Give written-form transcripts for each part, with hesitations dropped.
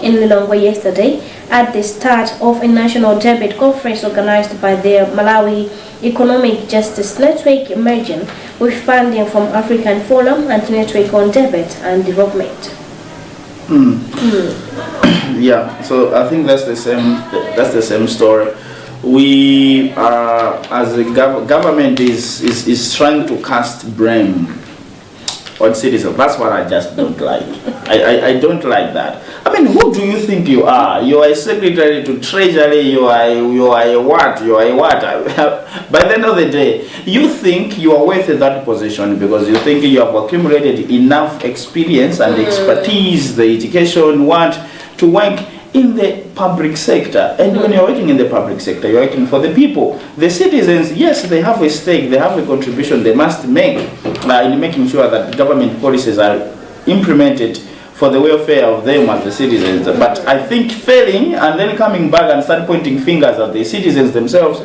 in Lilongwe yesterday at the start of a national debate conference organized by the Malawi Economic Justice Network, emerging with funding from African Forum and Network on Debate and Development. Yeah, so I think that's the same story. We are, as the government is trying to cast blame on citizens. That's what I just don't like. I don't like that. I mean, who do you think you are? You are a secretary to treasury, you are a what? You are a what? By the end of the day, you think you are worth that position because you think you have accumulated enough experience and expertise, the education, want to work in the public sector. And when you're working in the public sector, you're working for the people. The citizens, yes, they have a stake, they have a contribution they must make in making sure that government policies are implemented for the welfare of them as the citizens. But I think failing and then coming back and start pointing fingers at the citizens themselves,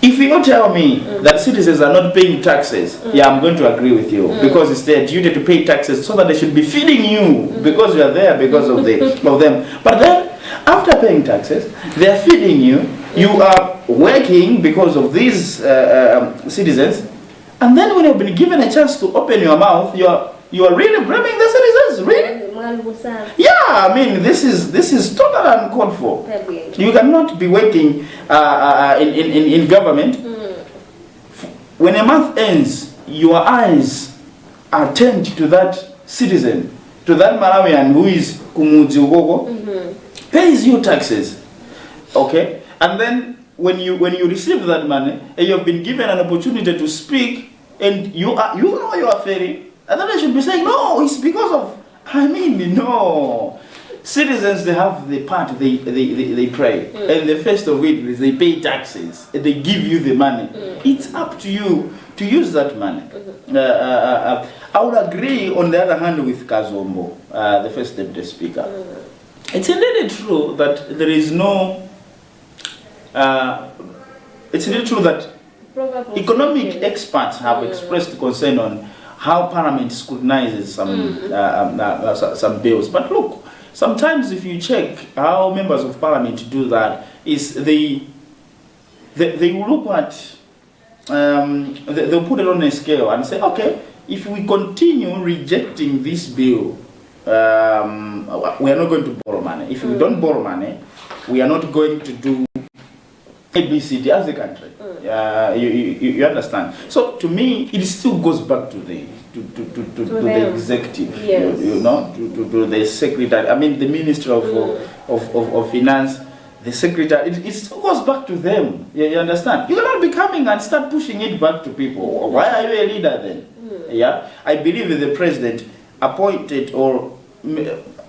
if you tell me that citizens are not paying taxes, yeah, I'm going to agree with you because it's their duty to pay taxes so that they should be feeding you because you are there because of them. But then after paying taxes, they are feeding you. You are working because of these citizens, and then when you've been given a chance to open your mouth, you are really blaming the citizens, really? Yeah, I mean, this is totally uncalled for. You cannot be working in government. When a month ends, your eyes are turned to that citizen, to that Malawian who is Kumudzi Ugogo, pays you taxes, okay? And then when you receive that money, and you have been given an opportunity to speak, and you know you are failing, and then I should be saying, no, it's because of, I mean, no. Citizens, they have the part they pay. And the first of it is they pay taxes. They give you the money. It's up to you to use that money. I would agree, on the other hand, with Kazombo, the first deputy speaker. It's indeed true that there is no... it's indeed true that economic experts have expressed concern on how Parliament scrutinizes some bills. But look, sometimes if you check how members of Parliament do that, is they will look at, they'll put it on a scale and say, okay, if we continue rejecting this bill, we are not going to borrow money. If we don't borrow money, we are not going to do ABCD as a country. You understand? So to me, it still goes back to the the executive, yes. you know, to the secretary. I mean, the Minister of Finance, the secretary. It still goes back to them. You understand? You cannot be coming and start pushing it back to people. Why are you a leader then? Yeah, I believe that the president appointed or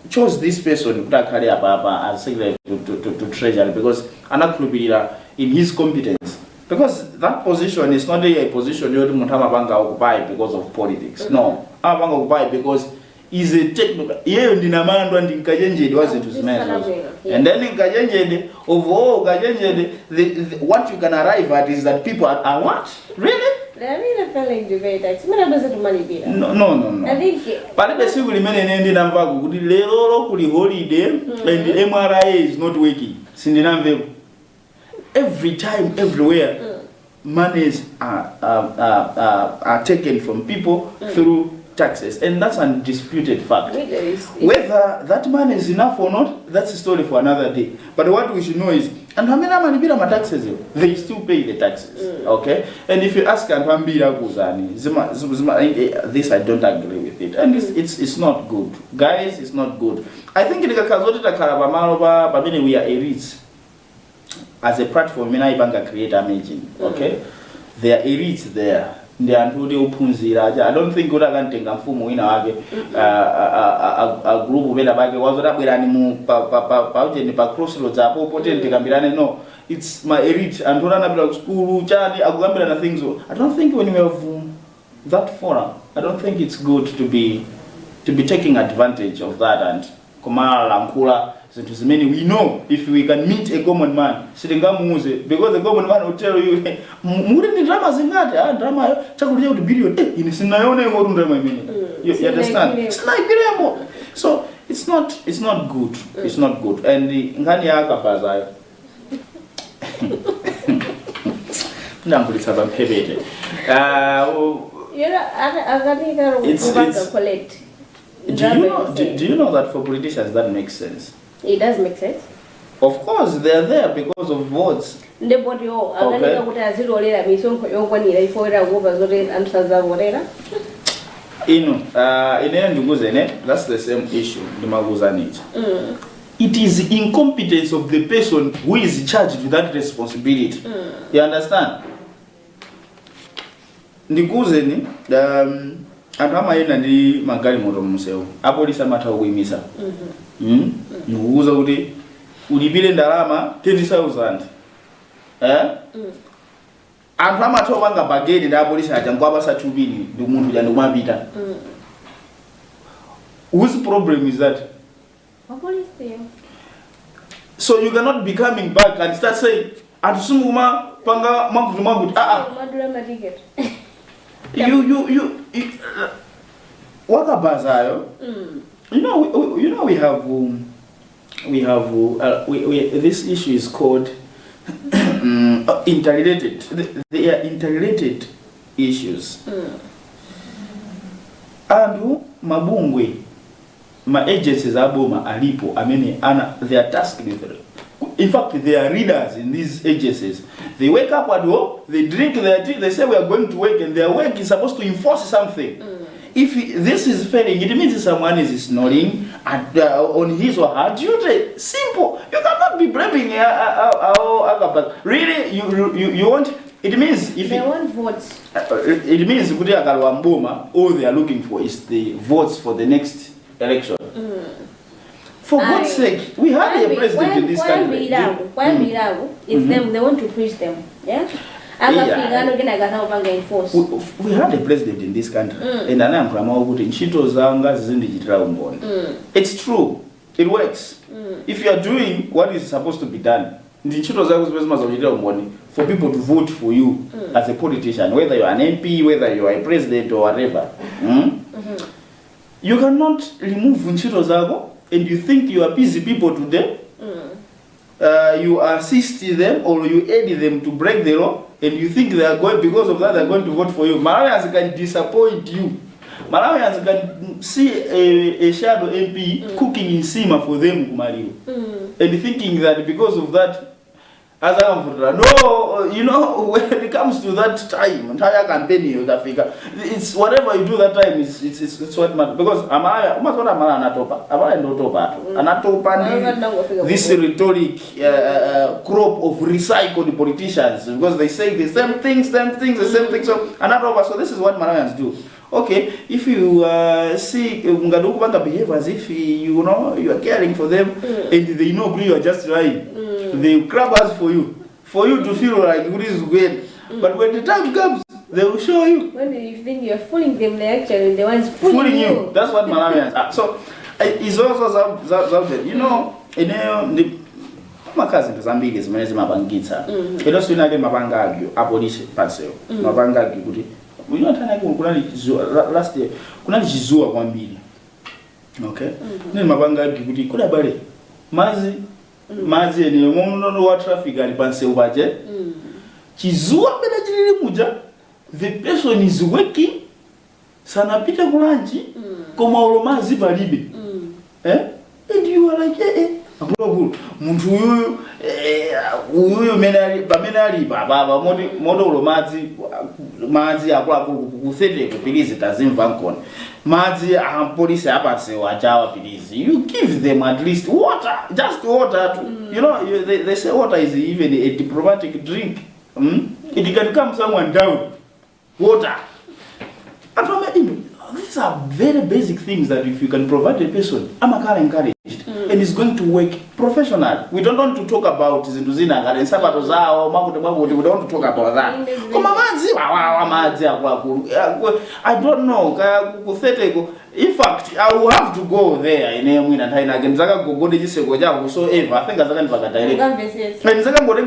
chose this person as secretary to treasury because Anaklubira in his competence. Because that position is not a position you don't occupy because of politics. No, occupy because he's a technical. And then in Kajenjede, overall Kajenjede, what you can arrive at is that people are what? Really? They're really failing debaters. No. I think. But basically, many ending and holiday and the MRI is not working. Every time, everywhere, monies are taken from people through taxes, and that's a undisputed fact. Whether that money is enough or not, that's a story for another day. But what we should know is, and how many taxes they still pay the taxes. Okay, and if you ask this, I don't agree with it, and it's not good, guys. It's not good. I think we are elites. As a platform, I create imagine. Okay, there are elites there. I don't think good can take a full in a group of crossroads. No, it's my elite and school, Charlie, and things. I don't think when we have that forum, I don't think it's good to be taking advantage of that and Kumara Lankula. We know if we can meet a common man, because the common man will tell you, drama you understand? So it's not good. It's not good. And the ngani yakabazayo ndambulitsa bamphebete collect. Do you know that for politicians that makes sense? It does make sense. Of course, they are there because of votes. Okay. That's the same issue. It is the incompetence of the person who is charged with that responsibility. You understand? Ndikuzeni anthu amayenda ndi magalimoto mumsewu apolisi amatha kuyimisa ndikuuza kuti ulipire ndalama 20,000 anthu amatha kupanga bageni ndi apolisi aja nkwapasa 2 billion ndi munthu uja ndikumapita. Whose problem is that? So you cannot be coming back and start saying anthu simukuma panga mwakuti you wakabazayo. You know we have this issue is called interrelated. They are interrelated issues. Andu mabungwe ma agencies aboma alipo amene they are tasked with it. In fact, they are leaders in these agencies. They wake up at home, they drink their tea, they say we are going to work, and their work is supposed to enforce something. If this is failing, it means someone is snoring on his or her duty. Simple. You cannot be blaming other. Really, you want. It means if they want votes. It means all they are looking for is the votes for the next election. For God's sake, we have a president in this country. It's them, they want to preach them. Yeah? We had a president in this country. And it's true. It works. If you are doing what is supposed to be done, for people to vote for you as a politician, whether you are an MP, whether you are a president or whatever. You cannot remove Nchito Zago and you think you appease people today. You assist them or you aid them to break the law, and you think they are going, because of that, they are going to vote for you. Malawians can disappoint you. Malawians can see a shadow MP cooking in Sima for them, and thinking that because of that, no, you know, when it comes to that time, entire campaign, it's whatever you do that time it's what matters. Because this rhetoric crop of recycled politicians, because they say the same things, the same things. So this is what Malawians do. Okay, if you see Ungadukubanga behave as if you know you are caring for them, and they know you are just lying. They grab us for you to feel like it is good. But when the time comes, they will show you. When you think you are fooling them, they actually the ones fooling you. That's what Malawians are. So it's also something. You know, in the makazi zambili zimenezi mabangitsa. Elo sina ke mabanga agyo abolish paseo. Mabanga agyo kuti unyotana ke kunali last year kunali chizua kwambiri. Okay? Nini mabanga agyo kuti kuda bale mazi ni munono wa traffic ali panse ubaje chizua pena chilili muja, the person is working sana pita kulanji koma ulo mazi balibe and you are like akulu muntu uyu menali baba modo ulo mazi akulu kusede kupilize tazimva nkona mazi police apanse wachawa pilize, you give them at least water, just water you know, they say water is even a diplomatic drink. It can calm someone down. Water. And these are very basic things that if you can provide a person, I'm encouraged. And it's going to work professional. We don't want to talk about Zinduzina and Sabato Zao, we don't want to talk about that. I don't know. In fact, I will have to go there in a minute and I can go to this whatsoever. I think I can back direct. And Zagan go to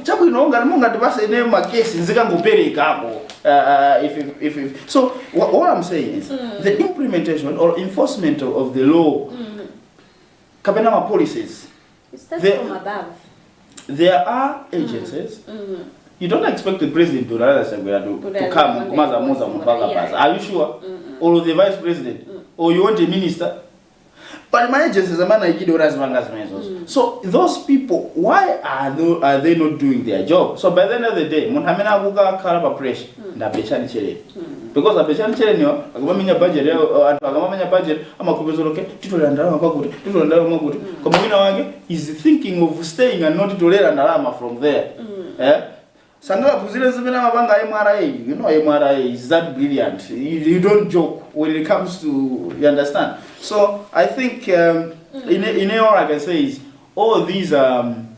Chabu no Gamunga to pass a name my case in Zagan Peri Cabo. So what I'm saying is the implementation or enforcement of the law Kabenama policies. It starts from above. There are agencies. You don't expect the president to come. Are you sure? Or the vice president? Or you want a minister? But my agencies are so those people, why are they not doing their job? So by the end of the day, because a patient budget is thinking of staying and not to let an alarm from there. MRI, you know, MRI is that brilliant. You don't joke when it comes to, you understand. So I think in all I can say is all these lame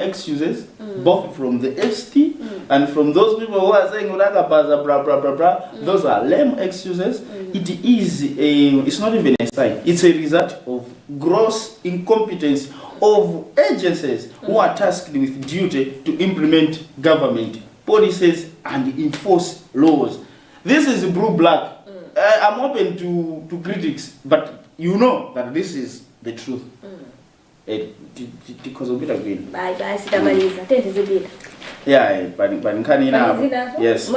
excuses, both from the ST and from those people who are saying blah blah blah blah. Those are lame excuses. It is it's not even a sign. It's a result of gross incompetence of agencies who are tasked with duty to implement government policies and enforce laws. This is blue-black. I'm open to critics, but you know that this is the truth. Because of it again. Yeah, but yes.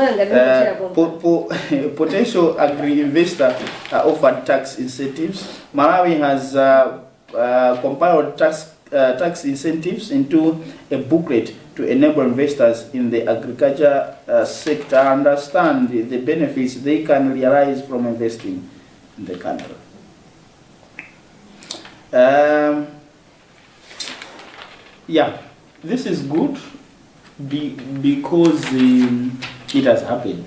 Potential agri-investor offered tax incentives. Malawi has compiled tax incentives into a booklet to enable investors in the agriculture sector understand the benefits they can realize from investing in the country. Yeah, this is good because it has happened,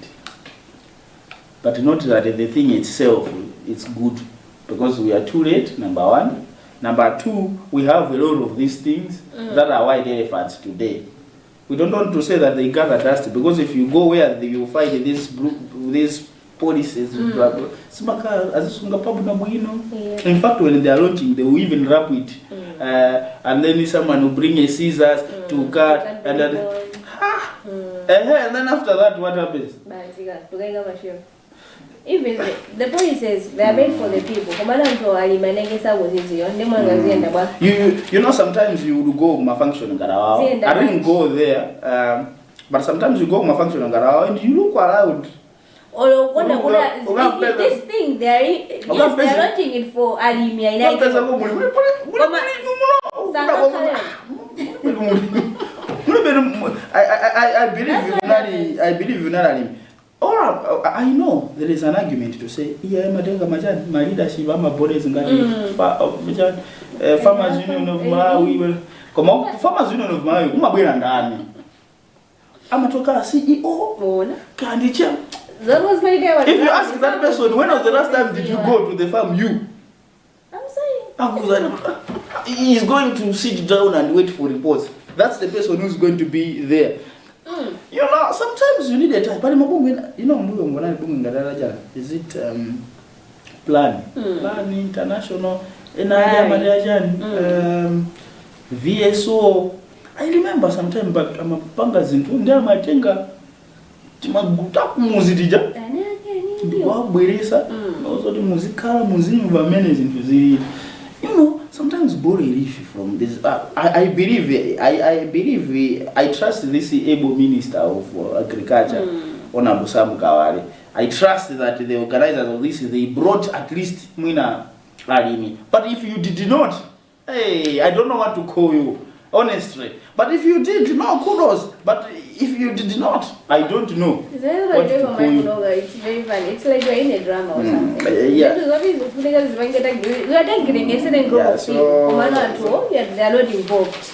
but not that the thing itself is good because we are too late, number one. Number two, we have a lot of these things that are white elephants today. We don't want to say that they gather dust because if you go where you find these policies, in fact, when they are launching, they will even wrap it, and then someone will bring a scissors to cut, and then, and then after that, what happens? Even the policies, they are made for the people. You know, sometimes you would go function. I didn't go there, but sometimes you go function and you look around. This thing, they are launching it for anemia. I believe you not. Or I know there is an argument to say, yeah, my leadership, I'm a bodies and Farmers Union of Malawi. Come on, Farmers Union of Malawi, I'm a talker CEO. Candy chair. That was my idea. If you ask that person, when was the last time did you go to the farm? I'm saying. He's going to sit down and wait for reports. That's the person who's going to be there. You know, sometimes you need a time. But you know, is it Plan International? VSO. I remember sometime back, I'm a pangas in Tunda, my tenga. Timaguta muzidija. Bweresa. Also the musical museum of managing to see. You know, sometimes borrow relief from this. I believe I trust this able minister of agriculture, Honorable Sam Kawari. I trust that the organizers of this, they brought at least Mwina Alimi. But if you did not, hey, I don't know what to call you, honestly. But if you did, no, kudos. But if you did not, I don't know what to call you. It's very funny. It's like you're in a drama or something. Yeah. We are taking a certain group of people. They are not involved.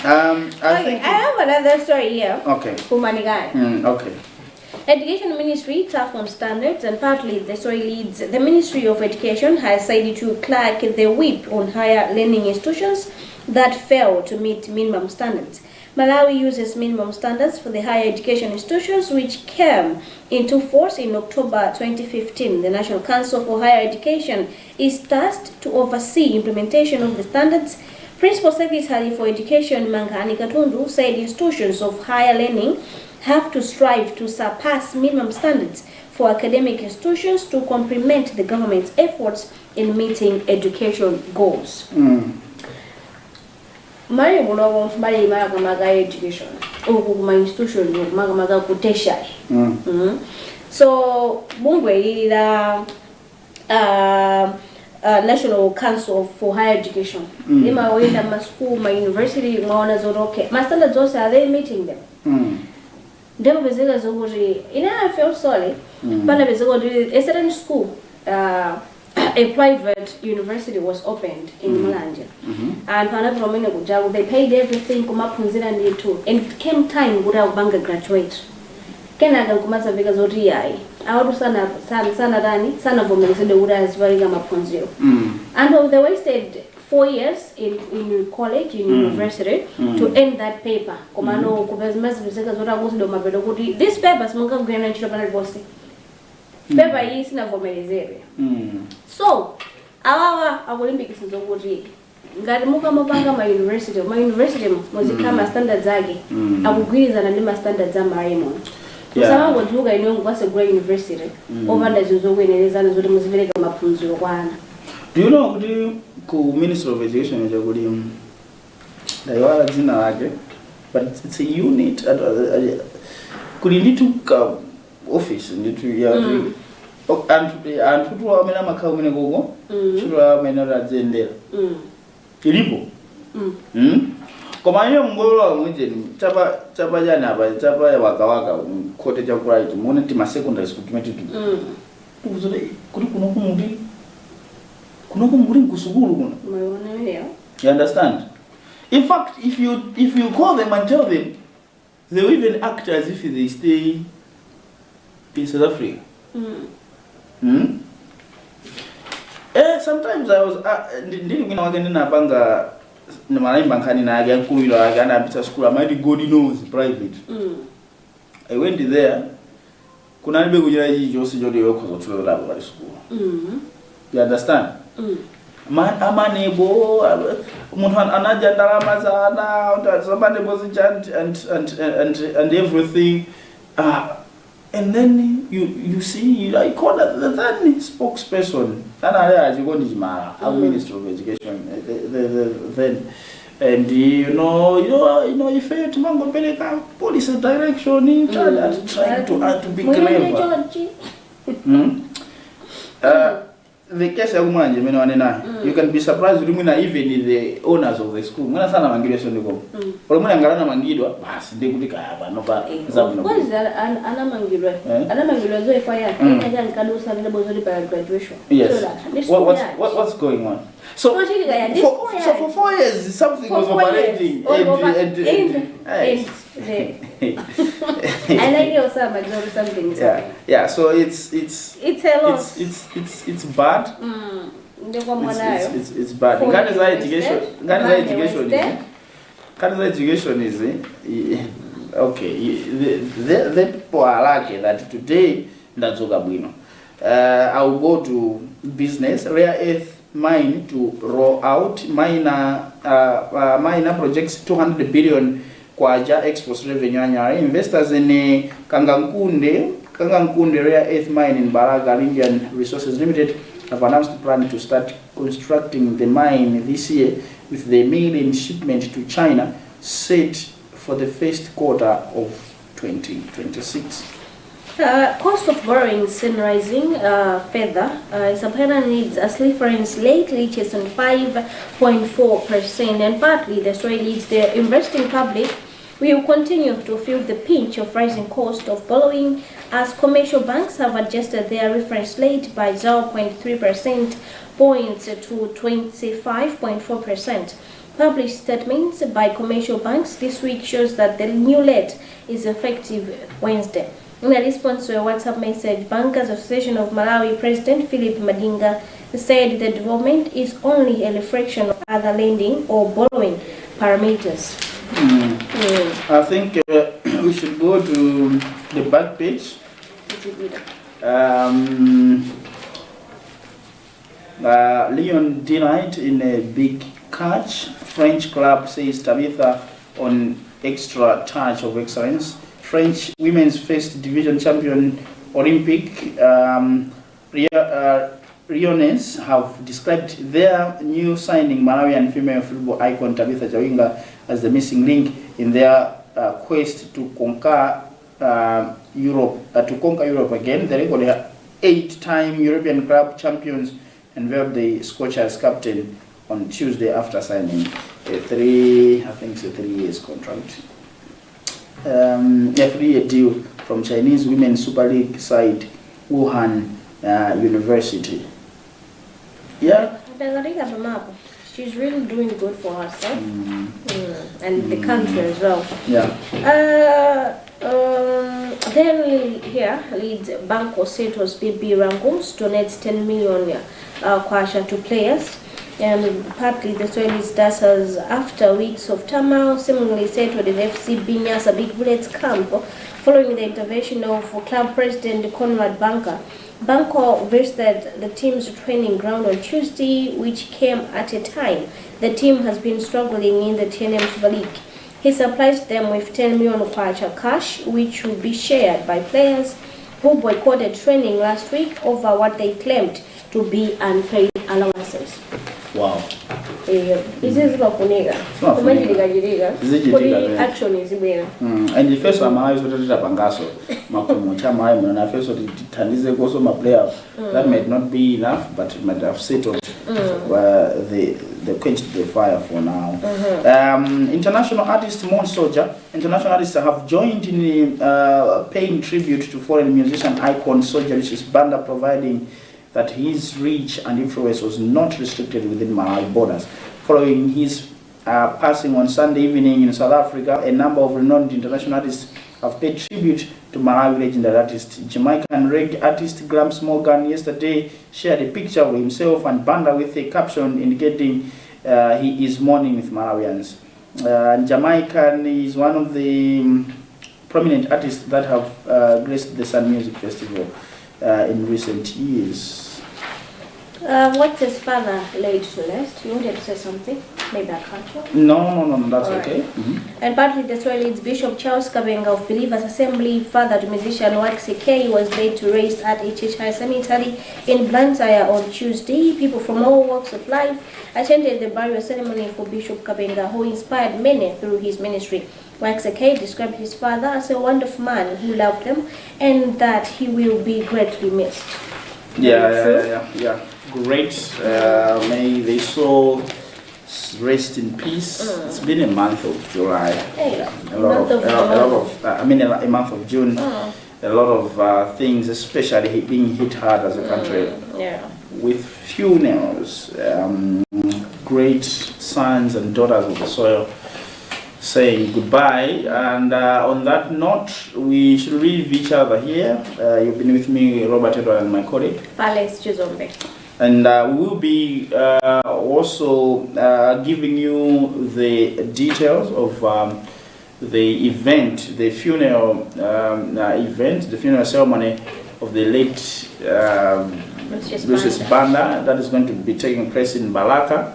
I think I have another story here. Okay. Okay. Education Ministry tough on standards, and partly the story leads. The Ministry of Education has decided to crack the whip on higher learning institutions that fail to meet minimum standards. Malawi uses minimum standards for the higher education institutions, which came into force in October 2015. The National Council for Higher Education is tasked to oversee implementation of the standards. Principal Secretary for Education Mangani Katundu said institutions of higher learning have to strive to surpass minimum standards for academic institutions to complement the government's efforts in meeting education goals. Mari buno mari maga education okuma institution maga ku tertiary. So bungwe ila National Council for Higher Education. Lima wenda ma school, ma university, maona zoroke. Ma standards also, are they meeting them? Demo bezega zoguri. I feel sorry. But a certain school, a private university was opened in Malanja. And they paid everything and it came time without Banga graduate. Kenaga kumaza vika zoti yai. Awatu sana dani sana vomelesende uda zivariga maponzio. And they wasted 4 years in college, in university, to end that paper. Komano kubezimasi viseka zota gusi do mabedo kuti. This paper simunga kugena nchilo panel bosi. Paper hii sina vomelezere. So, awawa akulimbikisi zokuti. Ngati muka mabanga ma university muzikama standards age. Akugwiriza na ndima standards za marimo. Kusama ngojuga ino ngwase gwa university. Ovanda zizo kwenelezana zote muziveleka mapunziro kwana. Do you know ku Ministry of Education njaguli daiwala dzina lake, but it's a unit kuli nditu ka office nditu ya and tutu amena makao mene gogo chulo amena radzendera ilipo koma iyo mngolo mwinjeni chapa jana aba chapa ya waka kote cha right muone ti ma secondary school kimeti kuzole kuri kuno kumuri kusukulu kuno. You understand? In fact, if you call them and tell them, they will even act as if they stay in South Africa. Sometimes I was ndili kuna wageni na banga na mara bankani na aga kuilo aga na bita school amadi God knows private. I went there. Kuna nibe kujira hii josi jodi wako zotulo la bali school. You understand? Man amanebo umuntu anaja ndarama sana somebody was and everything and then you see I call the spokesperson ana aje ngondi jimara Minister of Education then and you know if it mango peleka police direction in trying to be clever. The case ya kumanje mena wanena you can be surprised lumina even the owners of the school ngana sana mangidwa sio ndiko olumuna ngalana mangidwa basi ndikuti kaya bano ba of course ana mangidwa zo ifaya kenya nkadusa ndile bozoli para graduation. Yes. What's going on? So for 4 years something was operating and I like you also majority something. Yeah. So it's a loss. It's bad. It's bad. Canada education is okay. The people are lucky that today ndazoga bwino. I will go to business, rare earth mine to roll out minor projects 200 billion kwaja export revenue anyari. Investors in Kangankunde rare earth mine in Baraga Indian Resources Limited have announced the plan to start constructing the mine this year with the maiden shipment to China set for the first quarter of 2026. Cost of borrowing is rising further. Sabhana needs as reference late reaches on 5.4%, and partly the story leads the investing public will continue to feel the pinch of rising cost of borrowing as commercial banks have adjusted their reference rate by 0.3% points to 25.4%. Published statements by commercial banks this week shows that the new rate is effective Wednesday. In a response to a WhatsApp message, Bankers Association of Malawi President Philip Madinga said the development is only a reflection of other lending or borrowing parameters. I think we should go to the back page. Leon denied in a big catch. French club says Tabitha on extra touch of excellence. French women's first division champion Olympic, Riones have described their new signing, Malawian female football icon Tabitha Chawinga, as the missing link in their quest to conquer Europe. To conquer Europe again, the record 8-time European club champions unveiled the Scorchers captain on Tuesday after signing a 3-year contract. A 3-year deal from Chinese Women's Super League side Wuhan University. Yeah. She's really doing good for herself and the country as well. Yeah. Then here, Leeds Banco Setos BB Rangos donates 10 million kwacha to players. And partly the story is that as after weeks of turmoil, seemingly settled in FC Binyasa Big Bullets camp, following the intervention of club president Conrad Banca. Banco visited the team's training ground on Tuesday, which came at a time the team has been struggling in the TNM Super League. He surprised them with 10 million kwacha cash, which will be shared by players who boycotted training last week over what they claimed to be unpaid allowances. Wow. This is not funega. Action is there. And the first one I was to Bangaso, Makumochama, and I first Tanize also my player. That might not be enough, but it might have settled the quenched the fire for now. International artist Mon Soldier, international artists have joined in paying tribute to foreign musician icon Hon.Lucius Banda, providing that his reach and influence was not restricted within Malawi borders. Following his passing on Sunday evening in South Africa, a number of renowned international artists have paid tribute to Malawi legendary artist. Jamaican reggae artist Gramps Morgan yesterday shared a picture of himself and Banda with a caption indicating he is mourning with Malawians. Jamaican is one of the prominent artists that have graced the Sun Music Festival in recent years. What's his father laid to rest? You wanted to say something? Maybe I can't hear. No, that's all okay. Right. And partly the story leads Bishop Charles Kabenga of Believers Assembly, father to musician Waxy K, was laid to rest at HHI Cemetery in Blantyre on Tuesday. People from all walks of life attended the burial ceremony for Bishop Kabenga, who inspired many through his ministry. Waxy K described his father as a wonderful man who loved them and that he will be greatly missed. Yeah. Great. May they soul rest in peace. It's been a month of July. A month of June. A lot of things, especially being hit hard as a country. With funerals, great sons and daughters of the soil saying goodbye. And on that note, we should leave each other here. You've been with me, Robert Edward, and my colleague Palace Chuzombe. And we will be also giving you the details of the event, the funeral event, the funeral ceremony of the late Lucius Banda that is going to be taking place in Balaka.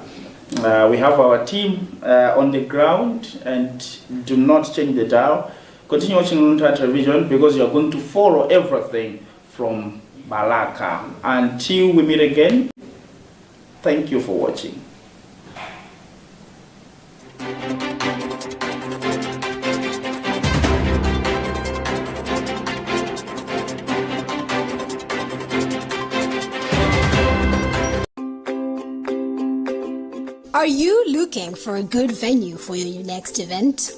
We have our team on the ground, and do not change the dial. Continue watching Luntha television because you are going to follow everything from Balaka. Until we meet again, thank you for watching. Are you looking for a good venue for your next event?